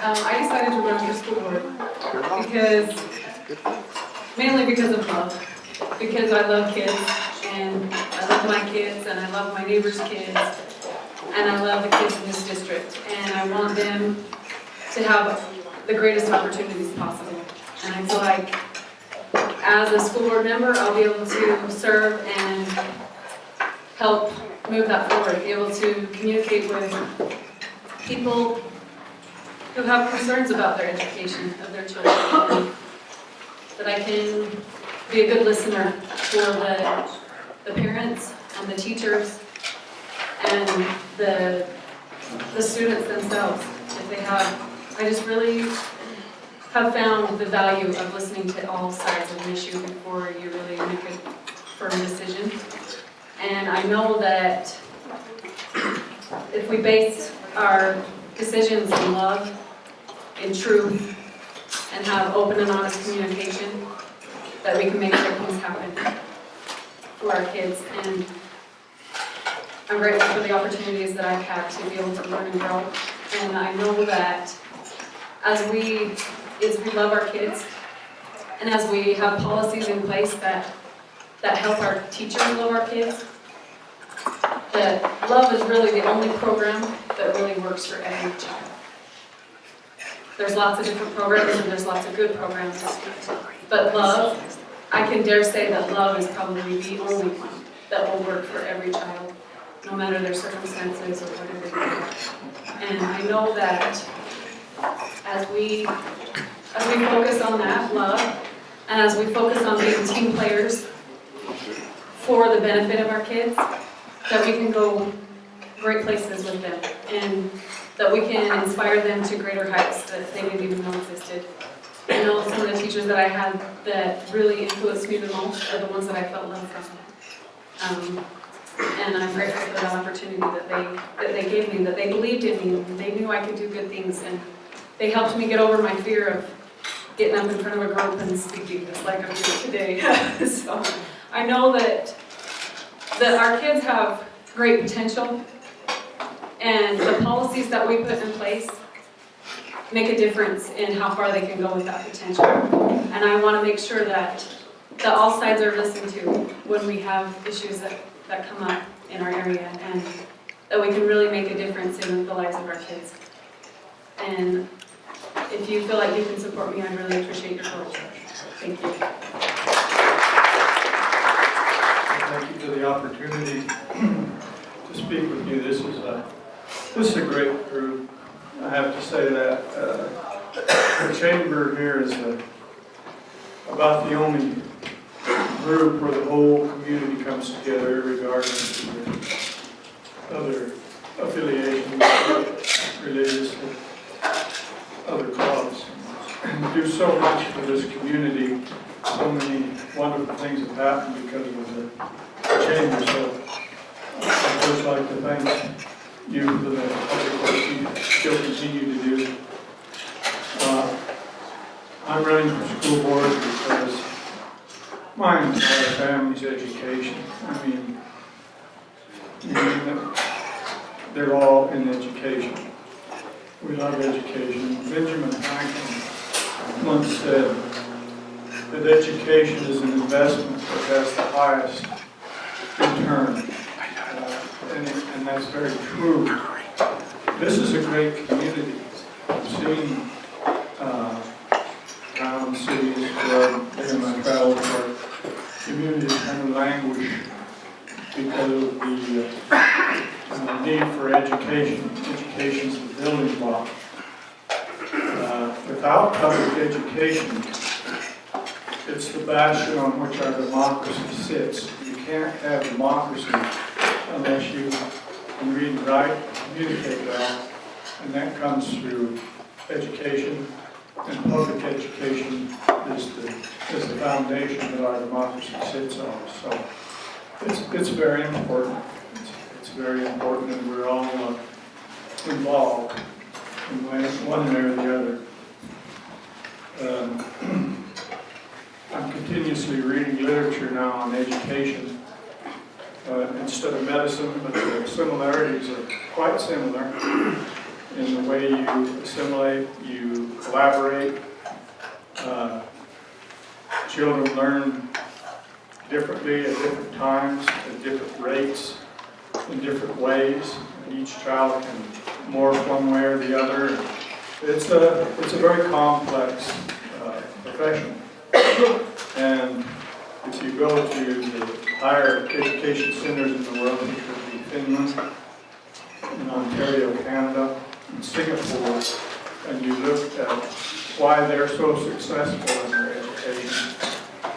I decided to run for school board mainly because of love. Because I love kids, and I love my kids, and I love my neighbors' kids, and I love the kids in this district, and I want them to have the greatest opportunities possible. And I feel like as a school board member, I'll be able to serve and help move that forward, be able to communicate with people who have concerns about their education of their children, and that I can be a good listener for the parents and the teachers and the students themselves. If they have, I just really have found the value of listening to all sides of an issue before you really make a firm decision. And I know that if we base our decisions in love, in truth, and have open and honest communication, that we can make sure things happen for our kids. And I'm grateful for the opportunities that I've had to be able to learn and grow. And I know that as we love our kids, and as we have policies in place that help our teachers love our kids, that love is really the only program that really works for every child. There's lots of different programs and there's lots of good programs, but love, I can dare say that love is probably the only one that will work for every child, no matter their circumstances or whatever they are. And I know that as we focus on that love, and as we focus on being team players for the benefit of our kids, that we can go great places with them, and that we can inspire them to greater heights that they didn't even know existed. I know some of the teachers that I had that really influenced me the most are the ones that I felt love from. And I'm grateful for the opportunity that they gave me, that they believed in me, and they knew I could do good things, and they helped me get over my fear of getting up in front of a group and speaking just like I'm doing today. So I know that our kids have great potential, and the policies that we put in place make a difference in how far they can go with that potential. And I want to make sure that all sides are listened to when we have issues that come up in our area, and that we can really make a difference in the lives of our kids. And if you feel like you can support me, I really appreciate your support. Thank you. Thank you for the opportunity to speak with you. This is a great group. I have to say that the chamber here is about the only group where the whole community comes together, regardless of their other affiliations, religious, and other clubs. We do so much for this community. So many wonderful things have happened because of the chamber. So I'd just like to thank you for the public work you still continue to do. I'm running for school board because my entire family's education. I mean, they're all in education. We love education. Benjamin Franklin once said that education is an investment that has the highest return. And that's very true. This is a great community. I've seen towns, cities where in my travels where communities kind of languish because of the need for education. Education is the building block. Without public education, it's the bastion on which our democracy sits. You can't have democracy unless you can read and write, communicate well, and that comes through education, and public education is the foundation that our democracy sits on. So it's very important. It's very important that we're all involved in one way or the other. I'm continuously reading literature now on education instead of medicine, but the similarities are quite similar in the way you assimilate, you collaborate. Children learn differently at different times, at different rates, in different ways. And each child can morph one way or the other. It's a very complex profession. And if you go to the higher education centers in the world, which would be Finland, in Ontario, Canada, and Singapore, and you look at why they're so successful in their education,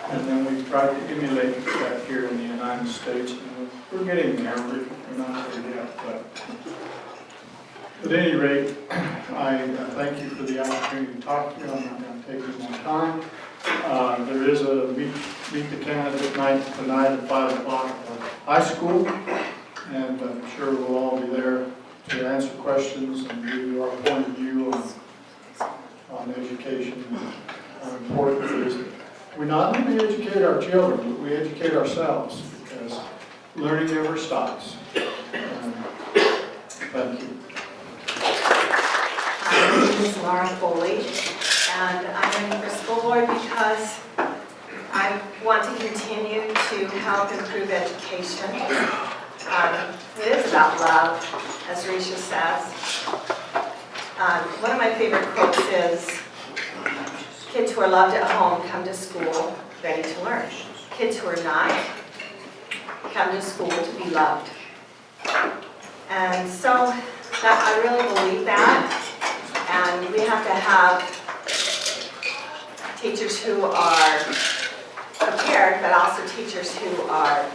and then we try to emulate that here in the United States. And we're getting there, we're not there yet, but at any rate, I thank you for the opportunity to talk to you. I'm not going to take any more time. There is a meet the candidate night tonight at 5 o'clock at the high school, and I'm sure we'll all be there to answer questions and give you our point of view on education and how important it is. We not only educate our children, but we educate ourselves, because learning never stops. Thank you. My name is Foley, and I'm running for school board because I want to continue to help improve education. It is about love, as Resha says. One of my favorite quotes is, kids who are loved at home come to school ready to learn. Kids who are not come to school to be loved. And so I really believe that. And we have to have teachers who are prepared, but also teachers who are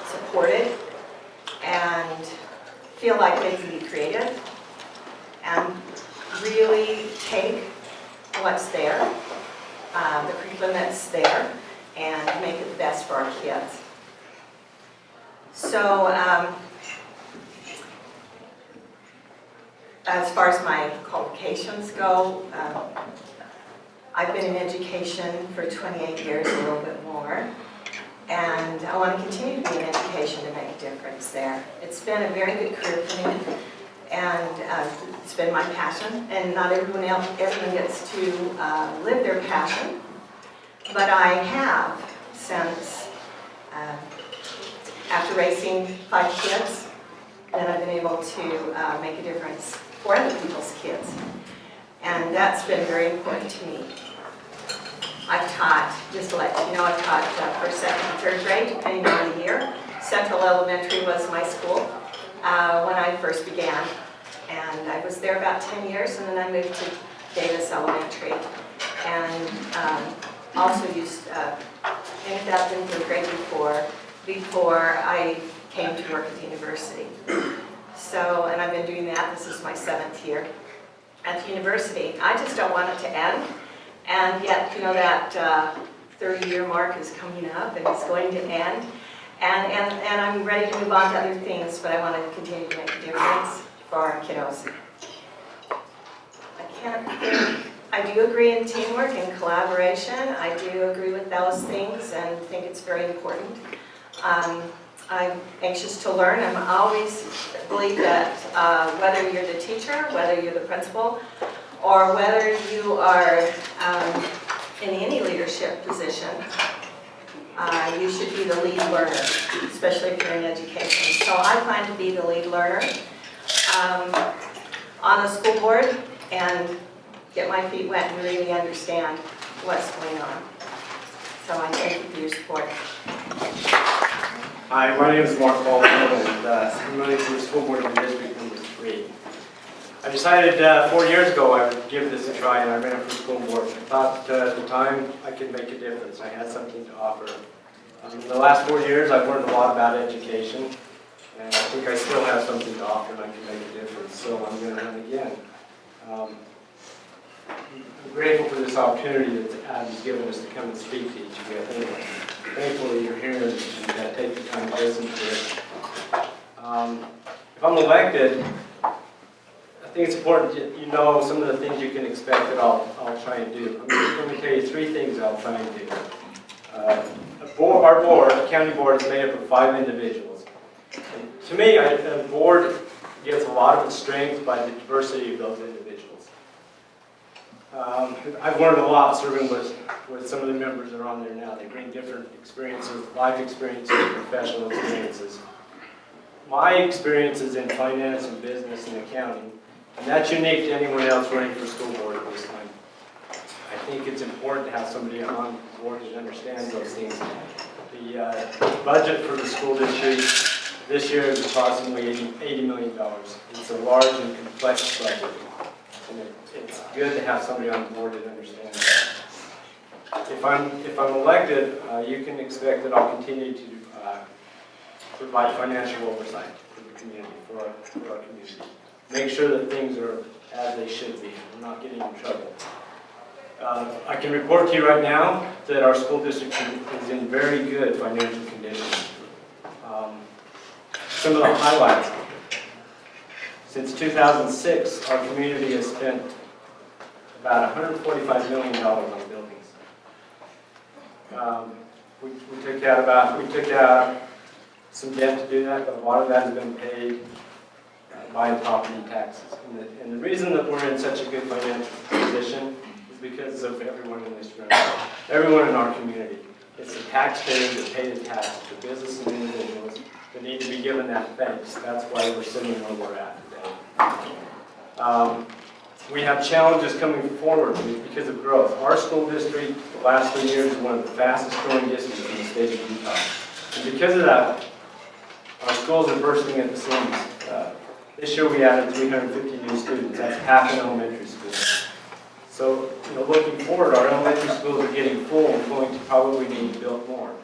supported and feel like they can be creative and really take what's there, the curriculum that's there, and make it the best for our kids. So, as far as my qualifications go, I've been in education for 28 years, a little bit more, and I want to continue to be in education to make a difference there. It's been a very good career for me, and it's been my passion, and not everyone gets to live their passion, but I have since, after raising 5 kids, then I've been able to make a difference for other people's kids. And that's been very important to me. I've taught, just to let you know, I've taught first, second, and third grade, depending on the year. Central Elementary was my school when I first began. And I was there about 10 years, and then I moved to Davis Elementary. And also ended up in third grade before I came to work at the university. So, and I've been doing that, this is my 7th year at the university. I just don't want it to end, and yet, you know, that 30-year mark is coming up and it's going to end, and I'm ready to move on to other things, but I want to continue to make a difference for our kiddos. I do agree in teamwork and collaboration. I do agree with those things and think it's very important. I'm anxious to learn. I'm always believe that whether you're the teacher, whether you're the principal, or whether you are in any leadership position, you should be the lead learner, especially if you're in education. So I plan to be the lead learner on the school board and get my feet wet and really understand what's going on. So I thank you for your support. Hi, my name is Mark Caldwell, and I'm running for the school board in District Number 3. I decided 4 years ago I would give this a try, and I ran for school board. I thought at the time I could make a difference. I had something to offer. In the last 4 years, I've learned a lot about education, and I think I still have something to offer, and I can make a difference. So I'm going to run again. I'm grateful for this opportunity that Adam's given us to come and speak to each of you. I think thankfully you're here and take the time to listen to it. If I'm elected, I think it's important that you know some of the things you can expect that I'll try and do. I'm going to tell you 3 things I'll try and do. Our board, the county board, is made up of 5 individuals. And to me, a board gets a lot of its strength by the diversity of those individuals. I've learned a lot serving with some of the members that are on there now. They bring different experiences, life experiences, professional experiences. My experience is in finance and business and accounting, and that's unique to anyone else running for school board at this time. I think it's important to have somebody on board that understands those things. The budget for the school district this year is approximately $80 million. It's a large and complex budget, and it's good to have somebody on board that understands that. If I'm elected, you can expect that I'll continue to provide financial oversight for the community, for our community. Make sure that things are as they should be. We're not getting in trouble. I can report to you right now that our school district is in very good financial condition. Some of the highlights. Since 2006, our community has spent about $145 million on buildings. We took out some debt to do that, but a lot of that has been paid by property taxes. And the reason that we're in such a good financial position is because of everyone in this room, everyone in our community. It's the taxpayers that pay the tax, the business and individuals that need to be given that thanks. That's why we're sitting where we're at today. We have challenges coming forward because of growth. Our school district, the last 3 years, is one of the fastest growing districts in the state of Utah. And because of that, our schools are bursting at the seams. This year we added 350 new students. That's half an elementary school. So, looking forward, our elementary schools are getting full and going to probably need to build more.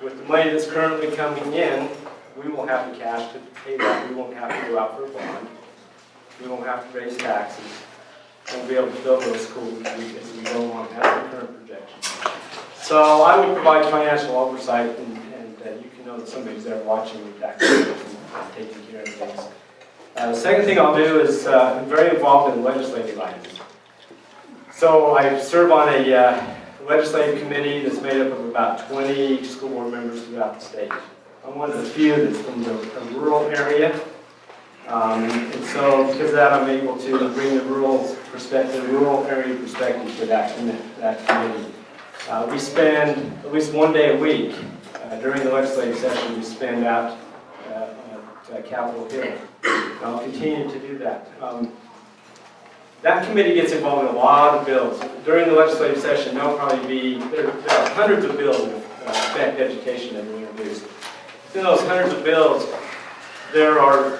With the money that's currently coming in, we will have the cash to pay that. We won't have to go out for a bond. We won't have to raise taxes. We'll be able to build those schools as we go along. That's the current projection. So I will provide financial oversight, and you can know that somebody's there watching me back there and taking care of things. The second thing I'll do is I'm very involved in legislative items. So I serve on a legislative committee that's made up of about 20 school board members throughout the state. I'm one of the few that's from a rural area. And so because of that, I'm able to bring the rural area perspective to that committee. We spend at least one day a week during the legislative session. We spend out at Capitol Hill. And I'll continue to do that. That committee gets involved in a lot of bills. During the legislative session, there are hundreds of bills that affect education that we introduce. In those hundreds of bills, there are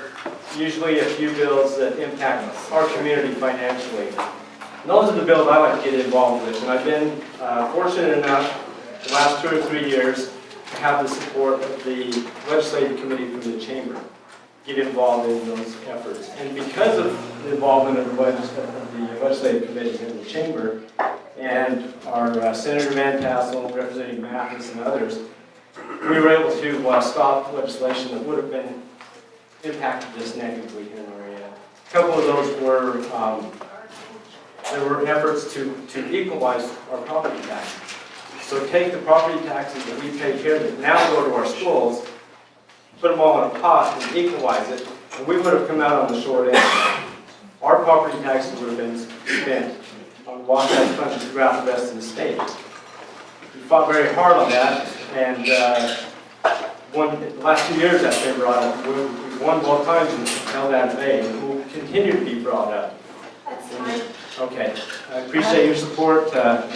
usually a few bills that impact our community financially. And those are the bills I like to get involved with. And I've been fortunate enough the last 2 or 3 years to have the support of the legislative committee from the chamber get involved in those efforts. And because of the involvement of the legislative committee in the chamber and our Senator Van Tassel, Representative Mathis, and others, we were able to stop legislation that would have been impacted this negatively here in our area. A couple of those were, there were efforts to equalize our property taxes. So take the property taxes that we pay here that now go to our schools, put them all in a pot and equalize it, and we would have come out on the short end. Our property taxes would have been spent on Wasatch funds throughout the rest of the state. We fought very hard on that, and the last 2 years that's been brought up. We won both times and held that in bay, and will continue to be brought up. That's fine. Okay, I appreciate your support. I'm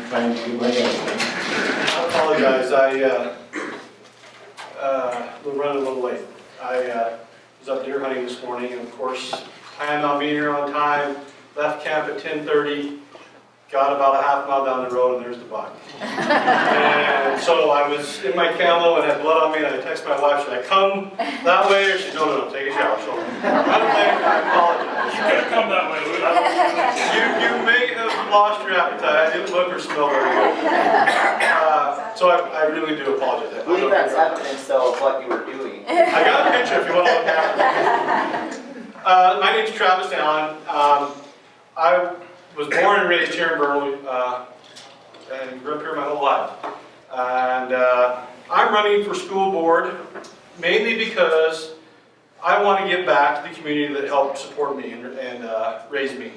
trying to do my best. I apologize. We're running a little late. I was up deer hunting this morning, and of course, planned on being here on time. Left camp at 10:30. Got about a half mile down the road, and there's the buck. And so I was in my camo and had blood on me, and I texted my wife, should I come that way? Or she said, no, take a shower. So running late, I apologize. You could have come that way, Lou. You may have lost your appetite. I didn't look or smell very good. So I really do apologize. I believe that's evidence, though, of what you were doing. I got a picture if you want to look at it. My name's Travis Allan. I was born and raised here in Vernal, and grew up here my whole life. And I'm running for school board mainly because I want to give back to the community that helped support me and raise me.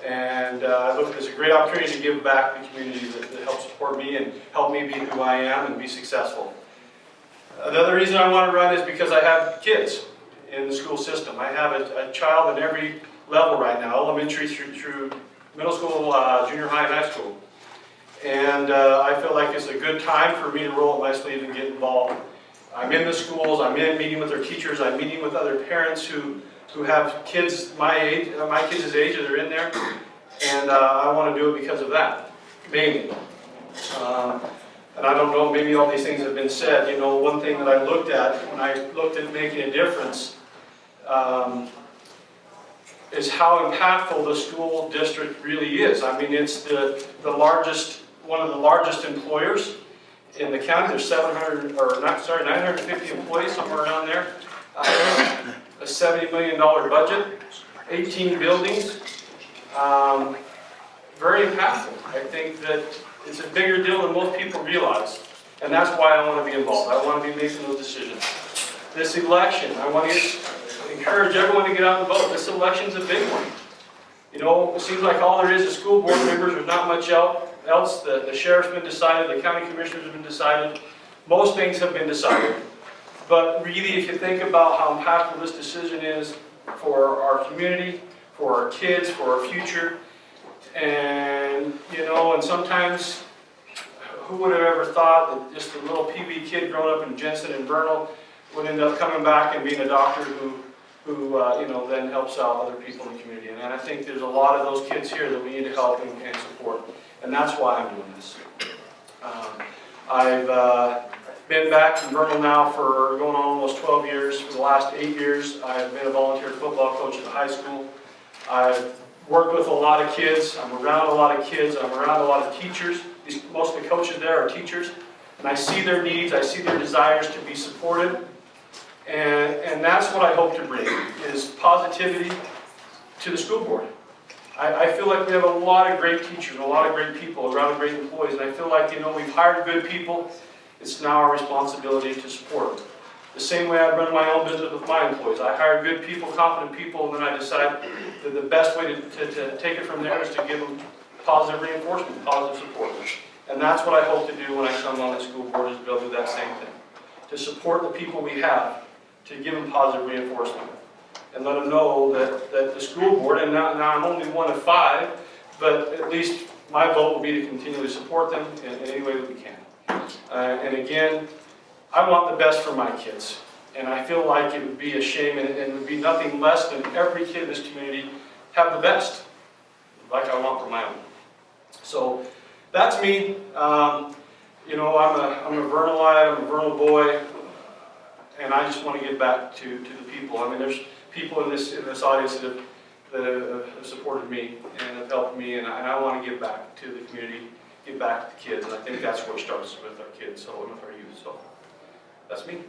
And I look at it as a great opportunity to give back to the community that helped support me and help me be who I am and be successful. Another reason I want to run is because I have kids in the school system. I have a child in every level right now, elementary through middle school, junior high, and high school. And I feel like it's a good time for me to roll up my sleeves and get involved. I'm in the schools, I'm in meeting with their teachers, I'm meeting with other parents who have kids my age, my kids' age, that are in there. And I want to do it because of that, mainly. And I don't know, maybe all these things have been said. You know, one thing that I looked at when I looked at making a difference is how impactful the school district really is. I mean, it's the largest, one of the largest employers in the county. There's 950 employees, somewhere around there. A $70 million budget, 18 buildings. Very impactful. I think that it's a bigger deal than most people realize. And that's why I want to be involved. I want to be making those decisions. This election, I want to encourage everyone to get out and vote. This election's a big one. You know, it seems like all there is school board members. There's not much else. The sheriff's been decided. The county commissioners have been decided. Most things have been decided. But really, if you think about how impactful this decision is for our community, for our kids, for our future, and, you know, and sometimes, who would have ever thought that just a little PB kid growing up in Jensen and Vernal would end up coming back and being a doctor who you know, then helps out other people in the community. And I think there's a lot of those kids here that we need to help and support. And that's why I'm doing this. I've been back in Vernal now for going on almost 12 years. For the last 8 years, I've been a volunteer football coach at the high school. I've worked with a lot of kids. I'm around a lot of kids. I'm around a lot of teachers. Most of the coaches there are teachers. And I see their needs. I see their desires to be supported. And that's what I hope to bring, is positivity to the school board. I feel like we have a lot of great teachers, and a lot of great people, a lot of great employees, and I feel like, you know, we've hired good people. It's now our responsibility to support them. The same way I run my own business with my employees. I hire good people, competent people, and then I decide that the best way to take it from there is to give them positive reinforcement, positive support. And that's what I hope to do when I come on the school board, is build that same thing. To support the people we have, to give them positive reinforcement. And let them know that the school board, and now I'm only one of 5, but at least my vote will be to continually support them in any way that we can. And again, I want the best for my kids. And I feel like it would be a shame, and it would be nothing less than every kid in this community have the best, like I want for my own. So that's me. You know, I'm a Vernalite, I'm a Vernal boy, and I just want to give back to the people. I mean, there's people in this audience that have supported me and have helped me, and I want to give back to the community, give back to the kids, and I think that's where it starts, with our kids, so, and with our youth. So that's me.